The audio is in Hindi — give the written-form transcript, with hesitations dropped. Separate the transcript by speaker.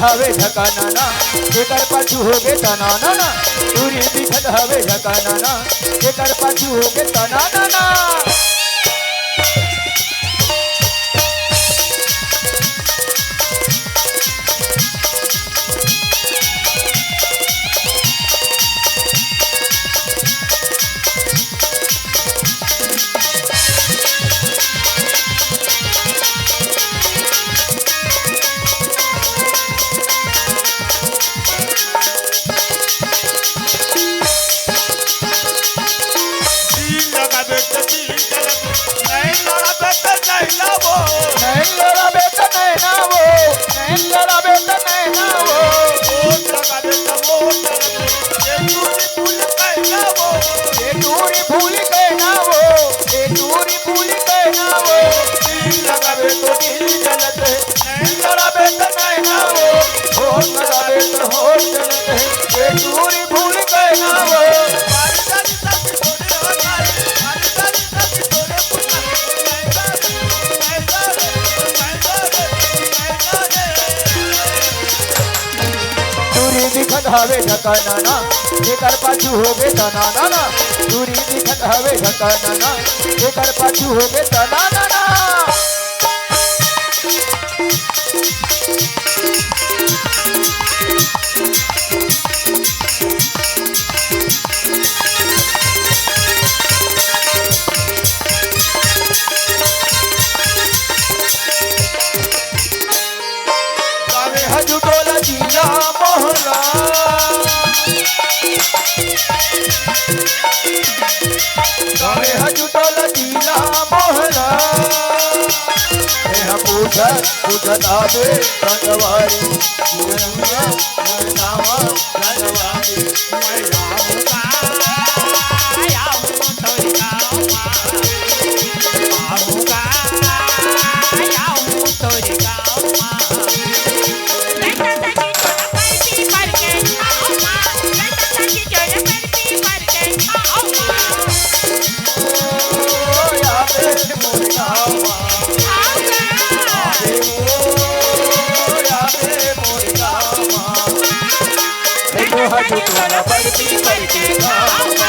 Speaker 1: हवे झकाना ना एकर पाछू होगे तनाना ना दूरी दिखत हवे झकाना ना एकर पाछू होगे तनाना ना दिखत हवे झकाना ना एकर पाछू होगे तनाना ना दूरी दिखत हवे झकाना ना एकर पाछू होगे तनाना ना हजू टोला जिला मोहल्ला गावे हजू टोला जिला मोहल्ला पूछत आवे रंगवारी नावा रंगवारी हजू टोला पड़ती पड़ती गाँव